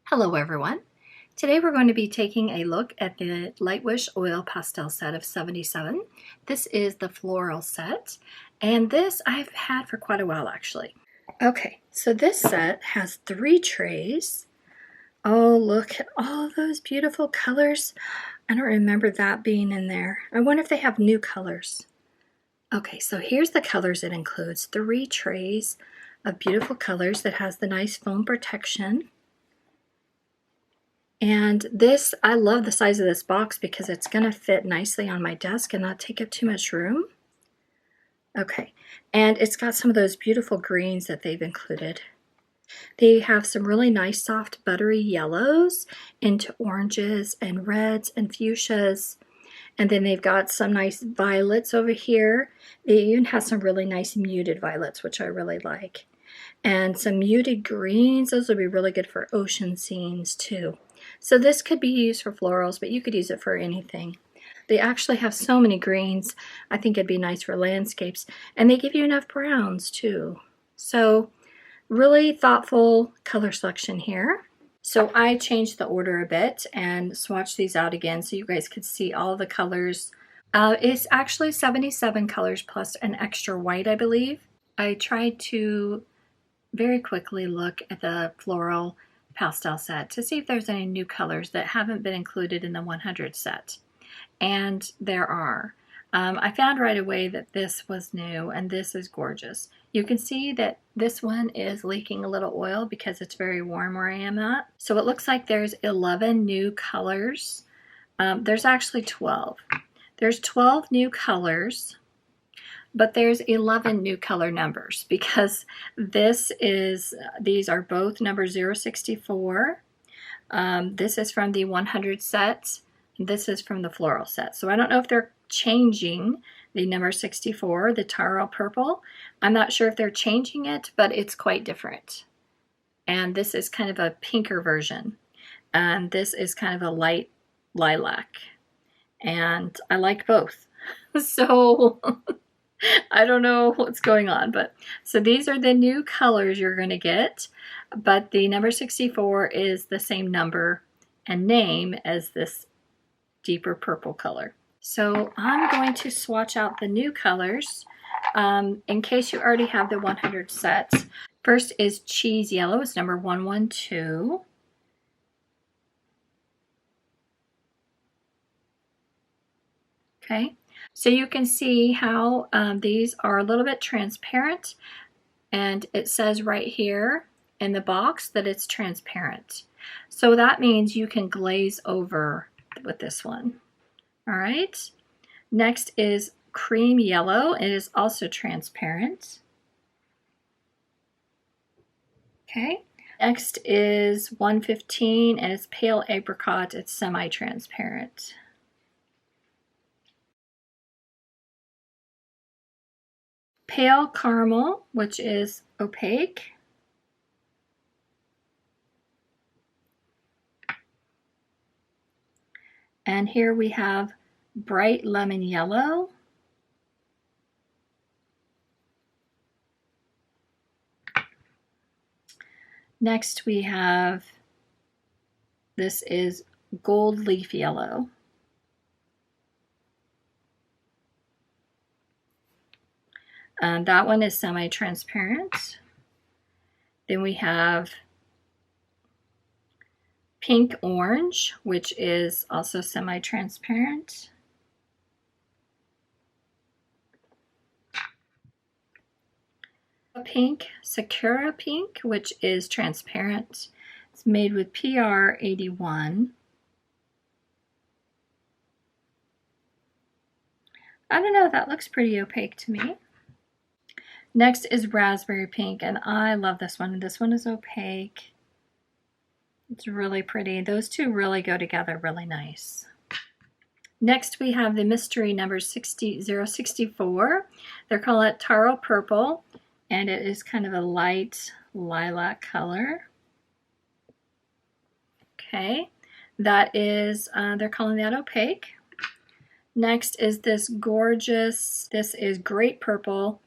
Hello everyone. Today we're going to be taking a look at the Lightwish Oil Pastel set of 77. This is the Floral set, and this I've had for quite a while actually. Okay, so this set has 3 trays. Oh, look at all those beautiful colors. I don't remember that being in there. I wonder if they have new colors. Okay, so here's the colors it includes. 3 trays of beautiful colors that has the nice foam protection. And this, I love the size of this box because it's going to fit nicely on my desk and not take up too much room. Okay, and it's got some of those beautiful greens that they've included. They have some really nice soft buttery yellows into oranges and reds and fuchsias. And then they've got some nice violets over here. They even have some really nice muted violets, which I really like. And some muted greens. Those would be really good for ocean scenes too. So this could be used for florals, but you could use it for anything. They actually have so many greens. I think it'd be nice for landscapes. And they give you enough browns too. So really thoughtful color selection here. So I changed the order a bit and swatched these out again so you guys could see all the colors. It's actually 77 colors plus an extra white, I believe. I tried to very quickly look at the Floral Pastel set to see if there's any new colors that haven't been included in the 100 set. And there are. I found right away that this was new, and this is gorgeous. You can see that this one is leaking a little oil because it's very warm where I am at. So it looks like there's 11 new colors. There's actually 12. There's 12 new colors, but there's 11 new color numbers because these are both number 064. This is from the 100 set. This is from the Floral set. So I don't know if they're changing the number 64, the taro purple. I'm not sure if they're changing it, but it's quite different. And this is kind of a pinker version. And this is kind of a light lilac. And I like both. So I don't know what's going on, but so these are the new colors you're going to get, but the number 64 is the same number and name as this deeper purple color. So I'm going to swatch out the new colors in case you already have the 100 set. First is Cheese Yellow. It's number 112. Okay, so you can see how these are a little bit transparent, and it says right here in the box that it's transparent. So that means you can glaze over with this one. All right, next is Cream Yellow. It is also transparent. Okay, next is 115, and it's Pale Apricot. It's semi-transparent. Pale Caramel, which is opaque. And here we have Bright Lemon Yellow. Next we have, this is Gold Leaf Yellow. And that one is semi-transparent. Then we have Pink Orange, which is also semi-transparent. Pink, Sakura Pink, which is transparent. It's made with PR 81. I don't know, that looks pretty opaque to me. Next is Raspberry Pink, and I love this one. This one is opaque. It's really pretty. Those two really go together really nice. Next we have the mystery number 064. They're calling it Taro Purple, and it is kind of a light lilac color. Okay, that is, they're calling that opaque. Next is this gorgeous, this is Great Purple,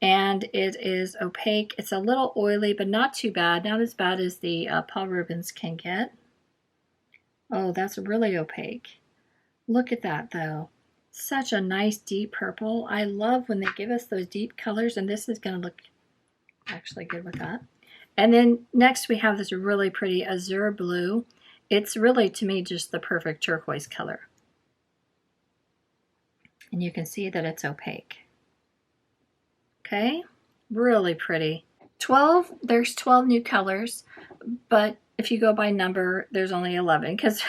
and it is opaque. It's a little oily, but not too bad. Not as bad as the Paul Rubens can get. Oh, that's really opaque. Look at that though. Such a nice deep purple. I love when they give us those deep colors, and this is going to look actually good with that. And then next we have this really pretty azure blue. It's really, to me, just the perfect turquoise color. And you can see that it's opaque. Okay, really pretty. There's 12 new colors, but if you go by number, there's only 11, because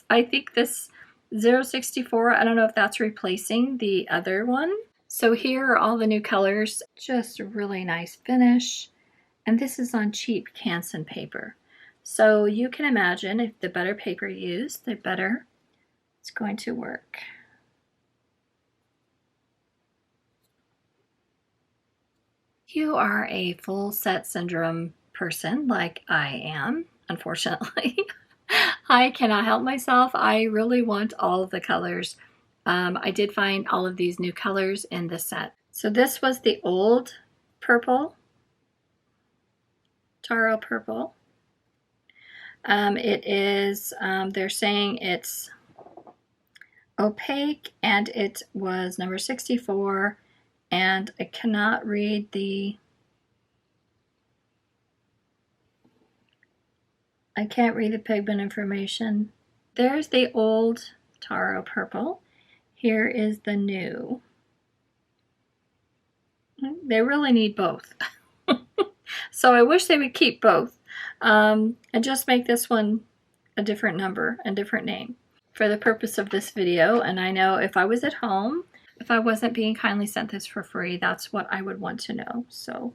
I think this 064, I don't know if that's replacing the other one. So here are all the new colors. Just a really nice finish. And this is on cheap Canson paper. So you can imagine if the better paper you use, the better it's going to work. You are a full set syndrome person like I am, unfortunately. I cannot help myself. I really want all of the colors. I did find all of these new colors in the set. So this was the old purple, taro purple. It is, they're saying it's opaque, and it was number 64, and I cannot read I can't read the pigment information. There's the old taro purple. Here is the new. They really need both. So I wish they would keep both and just make this one a different number and different name for the purpose of this video. And I know if I was at home, if I wasn't being kindly sent this for free, that's what I would want to know. So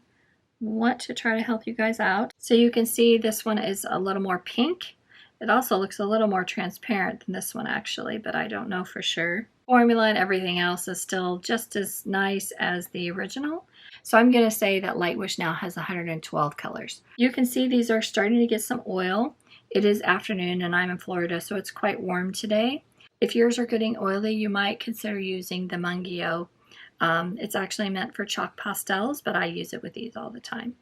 want to try to help you guys out. So you can see this one is a little more pink. It also looks a little more transparent than this one actually, but I don't know for sure. Formula and everything else is still just as nice as the original. So I'm going to say that Lightwish now has 112 colors. You can see these are starting to get some oil. It is afternoon and I'm in Florida, so it's quite warm today. If yours are getting oily, you might consider using the Mungio. It's actually meant for chalk pastels, but I use it with these all the time.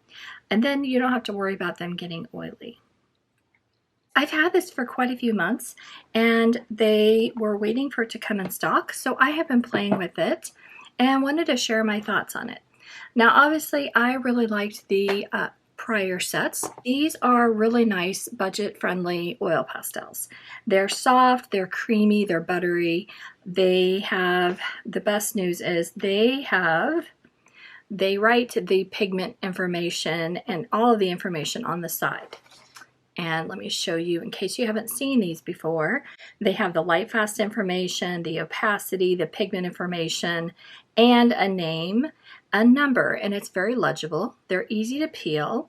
And then you don't have to worry about them getting oily. I've had this for quite a few months, and they were waiting for it to come in stock, so I have been playing with it and wanted to share my thoughts on it. Now, obviously, I really liked the prior sets. These are really nice, budget-friendly oil pastels. They're soft, they're creamy, they're buttery. They have, the best news is they write the pigment information and all of the information on the side. And let me show you in case you haven't seen these before. They have the light fast information, the opacity, the pigment information, and a name, a number, and it's very legible. They're easy to peel.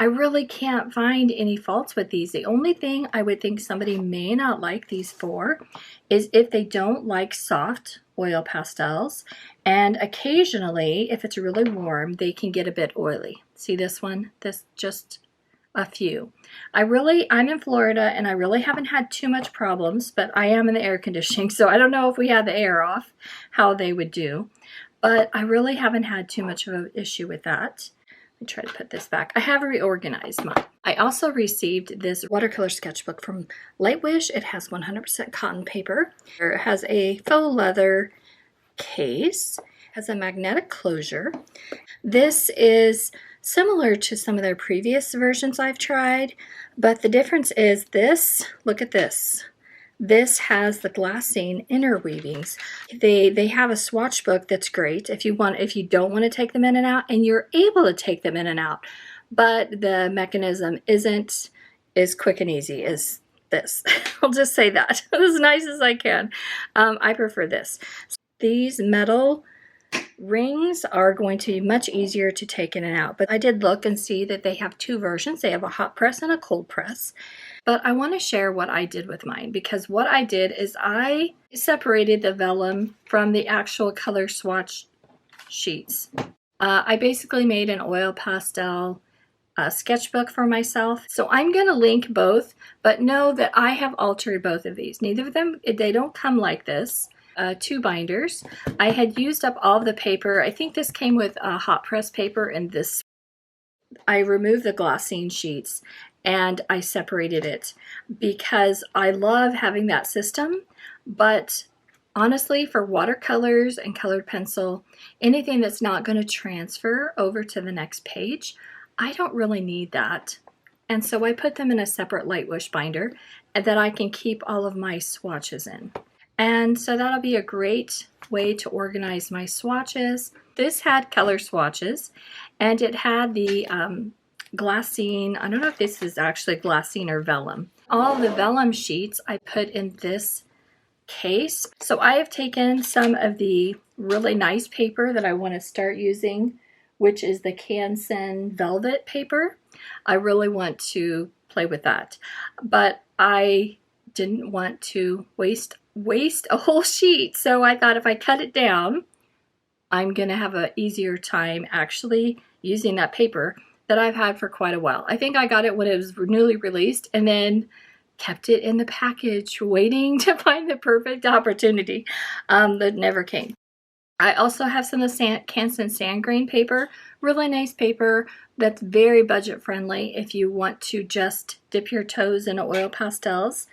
I really can't find any faults with these. The only thing I would think somebody may not like these for is if they don't like soft oil pastels, and occasionally, if it's really warm, they can get a bit oily. See this one? This just a few. I'm in Florida and I really haven't had too much problems, but I am in the air conditioning, so I don't know if we had the air off, how they would do. But I really haven't had too much of an issue with that. Let me try to put this back. I have reorganized mine. I also received this watercolor sketchbook from Lightwish. It has 100% cotton paper. It has a faux leather case. It has a magnetic closure. This is similar to some of their previous versions I've tried, but the difference is this, look at this. This has the glassine interweavings. They have a swatch book that's great if you don't want to take them in and out, and you're able to take them in and out, but the mechanism isn't as quick and easy as this. I'll just say that as nice as I can. I prefer this. These metal rings are going to be much easier to take in and out, but I did look and see that they have two versions. They have a hot press and a cold press. But I want to share what I did with mine, because what I did is I separated the vellum from the actual color swatch sheets. I basically made an oil pastel sketchbook for myself. So I'm going to link both, but know that I have altered both of these. Neither of them, they don't come like this. 2 binders. I had used up all of the paper. I think this came with hot press paper, and this I removed the glossine sheets and I separated it because I love having that system, but honestly, for watercolors and colored pencil, anything that's not going to transfer over to the next page, I don't really need that. And so I put them in a separate Lightwish binder that I can keep all of my swatches in. And so that'll be a great way to organize my swatches. This had color swatches, and it had the glassine. I don't know if this is actually glassine or vellum. All the vellum sheets I put in this case. So I have taken some of the really nice paper that I want to start using, which is the Canson velvet paper. I really want to play with that, but I didn't want to waste a whole sheet. So I thought if I cut it down, I'm gonna have an easier time actually using that paper that I've had for quite a while. I think I got it when it was newly released and then kept it in the package waiting to find the perfect opportunity that never came. I also have some of the Canson sand grain paper, really nice paper that's very budget friendly if you want to just dip your toes in oil pastels.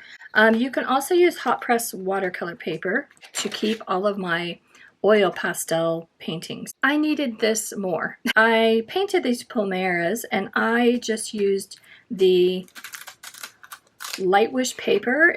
You can also use hot press watercolor paper to keep all of my oil pastel paintings. I needed this more. I painted these palmeras and I just used the Lightwish paper.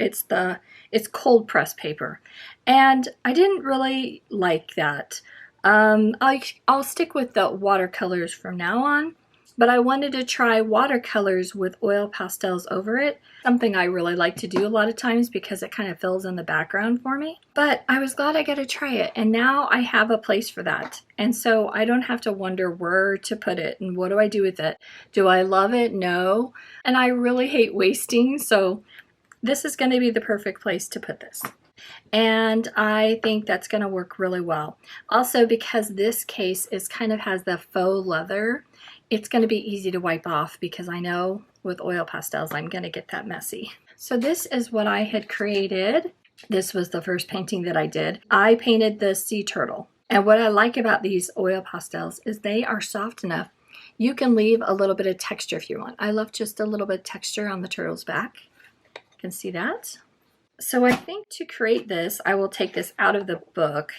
It's cold press paper, and I didn't really like that. I'll stick with the watercolors from now on, but I wanted to try watercolors with oil pastels over it, something I really like to do a lot of times because it kind of fills in the background for me. But I was glad I got to try it, and now I have a place for that, and so I don't have to wonder where to put it and what do I do with it. Do I love it? No. And I really hate wasting, so this is going to be the perfect place to put this. And I think that's going to work really well. Also, because this case kind of has the faux leather, it's going to be easy to wipe off because I know with oil pastels I'm going to get that messy. So this is what I had created. This was the first painting that I did. I painted the sea turtle. And what I like about these oil pastels is they are soft enough. You can leave a little bit of texture if you want. I love just a little bit of texture on the turtle's back. You can see that. So I think to create this, I will take this out of the book,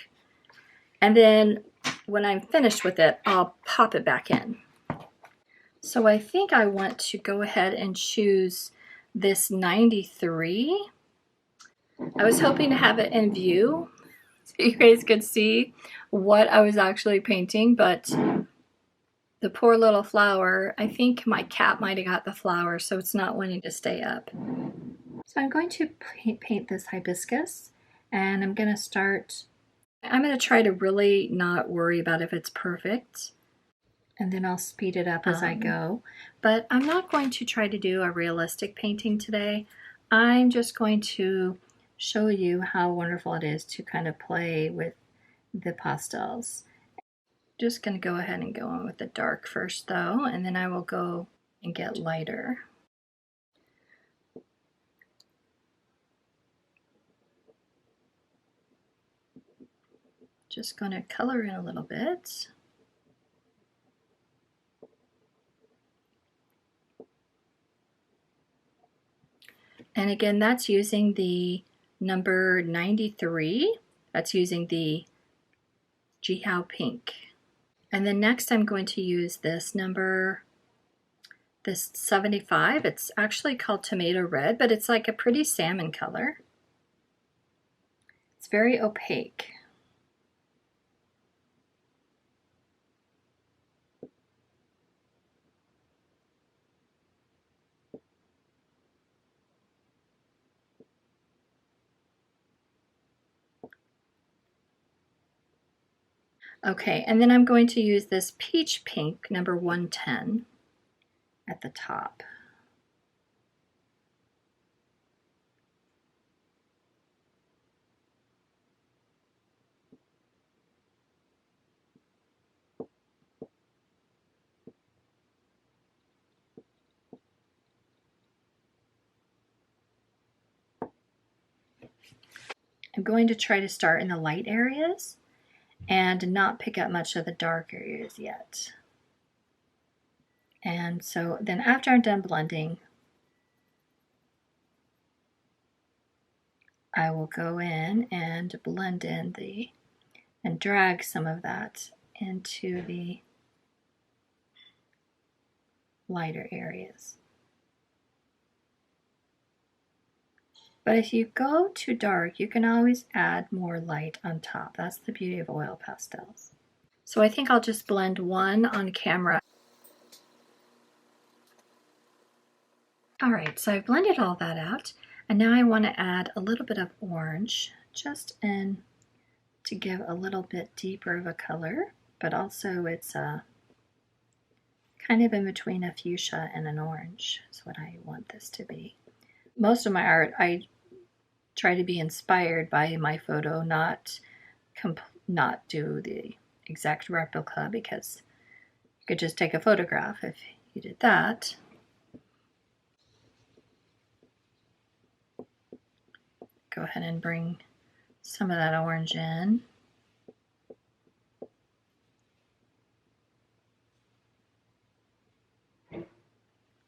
and then when I'm finished with it, I'll pop it back in. So I think I want to go ahead and choose this 93. I was hoping to have it in view so you guys could see what I was actually painting, but the poor little flower, I think my cat might have got the flower, so it's not wanting to stay up. So I'm going to paint this hibiscus, and I'm going to try to really not worry about if it's perfect, and then I'll speed it up as I go. But I'm not going to try to do a realistic painting today. I'm just going to show you how wonderful it is to kind of play with the pastels. Just going to go ahead and go on with the dark first though, and then I will go and get lighter. Just going to color in a little bit. And again, that's using the number 93. That's using the Jihao Pink. And then next I'm going to use this 75. It's actually called Tomato Red, but it's like a pretty salmon color. It's very opaque. Okay, and then I'm going to use this peach pink, number 110, at the top. I'm going to try to start in the light areas and not pick up much of the dark areas yet. And so then after I'm done blending, I will go in and blend in and drag some of that into the lighter areas. But if you go too dark, you can always add more light on top. That's the beauty of oil pastels. So I think I'll just blend one on camera. All right, so I've blended all that out, and now I want to add a little bit of orange just in to give a little bit deeper of a color, but also it's kind of in between a fuchsia and an orange is what I want this to be. Most of my art, I try to be inspired by my photo, not do the exact replica, because you could just take a photograph if you did that. Go ahead and bring some of that orange in.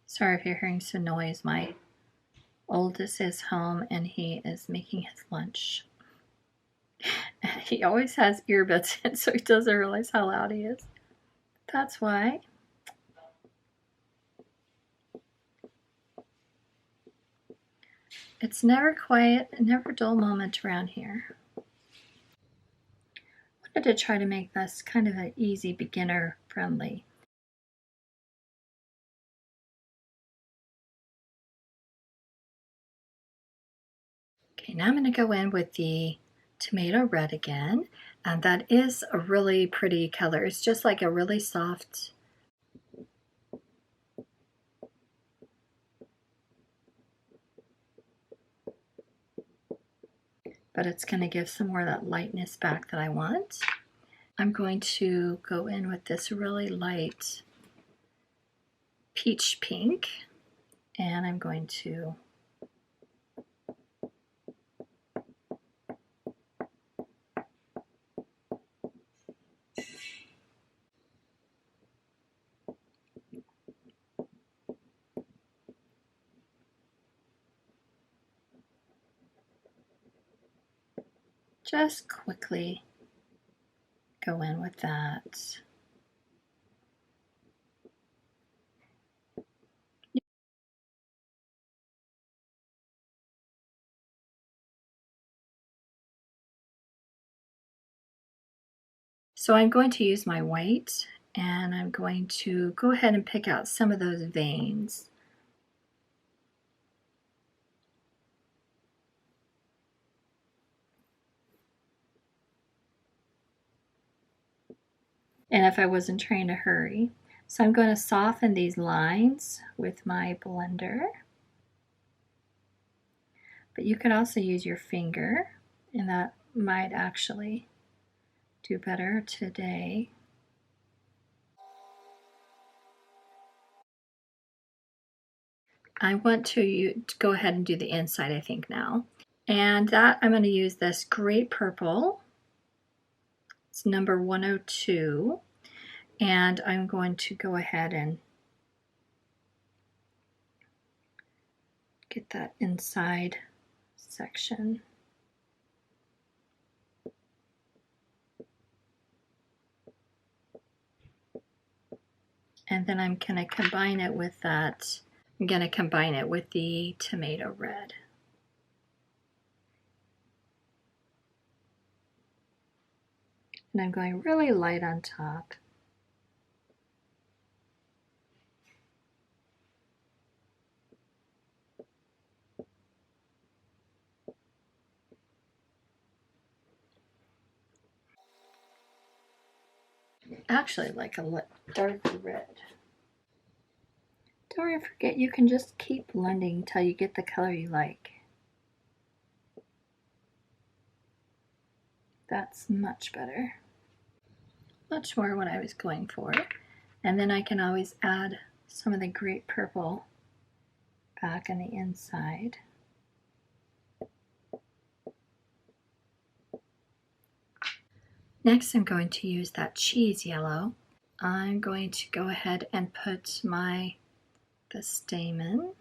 Sorry if you're hearing some noise. My oldest is home and he is making his lunch. And he always has earbuds in, so he doesn't realize how loud he is. That's why. It's never quiet, never a dull moment around here. I wanted to try to make this kind of an easy, beginner friendly. Okay, now I'm going to go in with the tomato red again, and that is a really pretty color. It's just like a really soft, but it's going to give some more of that lightness back that I want. I'm going to go in with this really light peach pink, and I'm going to just quickly go in with that. So I'm going to use my white, and I'm going to go ahead and pick out some of those veins. And if I wasn't trying to hurry. So I'm going to soften these lines with my blender. But you could also use your finger, and that might actually do better today. I want to go ahead and do the inside, I think, now. And that I'm going to use this great purple. It's number 102. And I'm going to go ahead and get that inside section. And then I'm going to combine it with that. I'm going to combine it with the tomato red. And I'm going really light on top. Actually, like a darker red. Don't forget, you can just keep blending until you get the color you like. That's much better. Much more what I was going for. And then I can always add some of the great purple back on the inside. Next, I'm going to use that cheese yellow. I'm going to go ahead and put the stamen.